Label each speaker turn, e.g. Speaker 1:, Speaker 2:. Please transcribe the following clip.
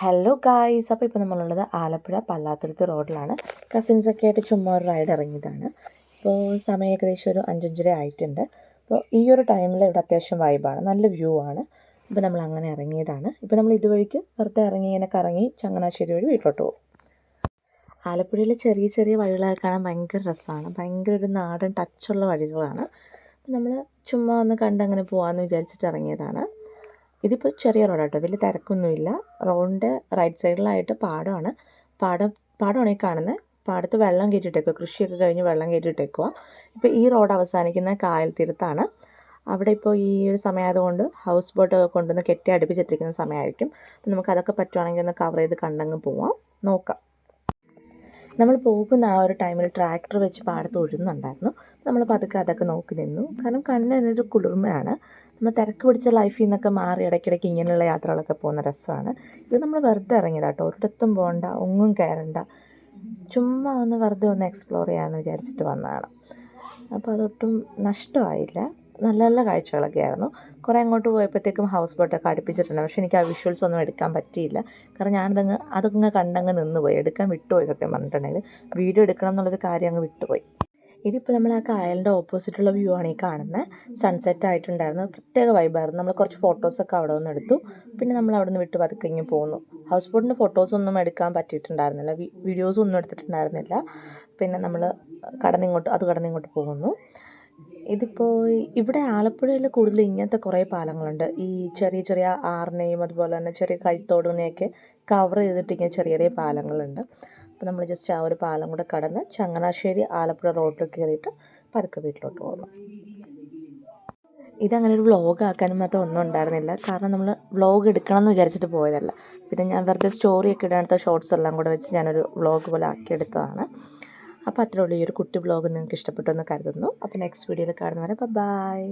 Speaker 1: Hello guys, അപ്പോൾ ഇപ്പോൾ നമ്മളുള്ളത് ആലപ്പുഴ പല്ലാത്തുരുത്ത് റോഡിലാണ്. കസിൻസൊക്കെ ആയിട്ട് ചുമ്മാ ഒരു റൈഡ് ഇറങ്ങിയതാണ്. ഇപ്പോൾ സമയം ഏകദേശം ഒരു 5:30 ആയിട്ടുണ്ട്. അപ്പോൾ ഈ ഒരു ടൈമിൽ ഇവിടെ അത്യാവശ്യം വൈബാണ്, നല്ല വ്യൂ ആണ്. ഇപ്പോൾ നമ്മൾ അങ്ങനെ ഇറങ്ങിയതാണ്. ഇപ്പോൾ നമ്മൾ ഇതുവഴിക്ക് വെറുതെ ഇറങ്ങി ഇങ്ങനെ കറങ്ങി ചങ്ങനാശ്ശേരി വഴി വീട്ടിലോട്ട് പോകും. ആലപ്പുഴയിലെ ചെറിയ ചെറിയ വഴികളൊക്കെ കാണാൻ ഭയങ്കര രസമാണ്. ഭയങ്കര ഒരു നാടൻ ടച്ചുള്ള വഴികളാണ്. നമ്മൾ ചുമ്മാ ഒന്ന് കണ്ടങ്ങനെ പോകാമെന്ന് വിചാരിച്ചിട്ട് ഇറങ്ങിയതാണ്. ഇതിപ്പോൾ ചെറിയ റോഡാട്ടോ, വലിയ തിരക്കൊന്നുമില്ല. റോഡിൻ്റെ റൈറ്റ് സൈഡിലായിട്ട് പാടമാണ് ഈ കാണുന്നത്. പാടത്ത് വെള്ളം കയറ്റിയിട്ടേക്കുക, കൃഷിയൊക്കെ കഴിഞ്ഞ് വെള്ളം കയറ്റിയിട്ടേക്കുക. ഇപ്പോൾ ഈ റോഡ് അവസാനിക്കുന്ന കായൽ തീരത്താണ്. അവിടെ ഇപ്പോൾ ഈ ഒരു സമയമായതുകൊണ്ട് ഹൗസ് ബോട്ടൊക്കെ കൊണ്ടുവന്ന് കെട്ടി അടുപ്പിച്ചെത്തിക്കുന്ന സമയമായിരിക്കും. അപ്പോൾ നമുക്കതൊക്കെ പറ്റുവാണെങ്കിൽ ഒന്ന് കവർ ചെയ്ത് കണ്ടങ്ങ് പോവാം, നോക്കാം. നമ്മൾ പോകുന്ന ആ ഒരു ടൈമിൽ ട്രാക്ടർ വെച്ച് പാടത്ത് ഉഴുന്നുണ്ടായിരുന്നു. നമ്മൾ പതുക്കെ അതൊക്കെ നോക്കി നിന്നു. കാരണം കണ്ണിനൊരു കുളിർമയാണ്. നമ്മൾ തിരക്ക് പിടിച്ച ലൈഫിൽ നിന്നൊക്കെ മാറി ഇടയ്ക്കിടയ്ക്ക് ഇങ്ങനെയുള്ള യാത്രകളൊക്കെ പോകുന്ന രസമാണ്. ഇത് നമ്മൾ വെറുതെ ഇറങ്ങിയതാട്ടോ, ഒരിടത്തും പോകണ്ട, ഒന്നും കയറണ്ട, ചുമ്മാ ഒന്ന് വെറുതെ ഒന്ന് എക്സ്പ്ലോർ ചെയ്യാമെന്ന് വിചാരിച്ചിട്ട് വന്നതാണ്. അപ്പോൾ അതൊട്ടും നഷ്ടമായില്ല. നല്ല നല്ല കാഴ്ചകളൊക്കെ ആയിരുന്നു. കുറേ അങ്ങോട്ട് പോയപ്പോഴത്തേക്കും ഹൗസ് ബോട്ടൊക്കെ അടുപ്പിച്ചിട്ടുണ്ട്. പക്ഷേ എനിക്ക് ആ വിഷ്വൽസ് ഒന്നും എടുക്കാൻ പറ്റിയില്ല. കാരണം അതൊക്കെ കണ്ടങ്ങ് നിന്നുപോയി, എടുക്കാൻ വിട്ടുപോയി. സത്യം പറഞ്ഞിട്ടുണ്ടെങ്കിൽ വീഡിയോ എടുക്കണം എന്നുള്ളൊരു കാര്യം അങ്ങ് വിട്ടുപോയി. ഇതിപ്പോൾ നമ്മൾ ആ കായലിൻ്റെ ഓപ്പോസിറ്റുള്ള വ്യൂ ആണ് ഈ കാണുന്നത്. സൺസെറ്റ് ആയിട്ടുണ്ടായിരുന്നു, പ്രത്യേക വൈബായിരുന്നു. നമ്മൾ കുറച്ച് ഫോട്ടോസൊക്കെ അവിടെ നിന്ന് എടുത്തു. പിന്നെ നമ്മൾ അവിടെ നിന്ന് വിട്ട് പതുക്കെ ഇങ്ങ് പോന്നു. ഹൗസ് ബോട്ടിൻ്റെ ഫോട്ടോസൊന്നും എടുക്കാൻ പറ്റിയിട്ടുണ്ടായിരുന്നില്ല, വീഡിയോസും ഒന്നും എടുത്തിട്ടുണ്ടായിരുന്നില്ല. പിന്നെ നമ്മൾ കടന്നിങ്ങോട്ട് പോകുന്നു. ഇതിപ്പോൾ ഇവിടെ ആലപ്പുഴയിൽ കൂടുതൽ ഇങ്ങനത്തെ കുറേ പാലങ്ങളുണ്ട്. ഈ ചെറിയ ചെറിയ ആറിനെയും അതുപോലെ തന്നെ ചെറിയ കൈത്തോടിനെയൊക്കെ കവർ ചെയ്തിട്ട് ഇങ്ങനെ ചെറിയ ചെറിയ പാലങ്ങളുണ്ട്. അപ്പോൾ നമ്മൾ ജസ്റ്റ് ആ ഒരു പാലം കൂടെ കടന്ന് ചങ്ങനാശ്ശേരി ആലപ്പുഴ റോഡിൽ കയറിയിട്ട് പതുക്കെ വീട്ടിലോട്ട് പോകുന്നു. ഇതങ്ങനെ ഒരു വ്ളോഗ് ആക്കാനും മാത്രം ഒന്നും ഉണ്ടായിരുന്നില്ല. കാരണം നമ്മൾ വ്ളോഗ് എടുക്കണം എന്ന് വിചാരിച്ചിട്ട് പോയതല്ല. പിന്നെ ഞാൻ വെറുതെ സ്റ്റോറിയൊക്കെ ഇടാനത്തെ ഷോർട്സ് എല്ലാം കൂടെ വെച്ച് ഞാനൊരു വ്ളോഗ് പോലെ ആക്കിയെടുത്തതാണ്. അപ്പോൾ അത്രേ ഉള്ളൂ. ഈ ഒരു കുട്ടി വ്ളോഗ് നിങ്ങൾക്ക് ഇഷ്ടപ്പെട്ടു എന്ന് കരുതുന്നു. അപ്പോൾ നെക്സ്റ്റ് വീഡിയോയിൽ കാണുന്നവരെ ബൈ.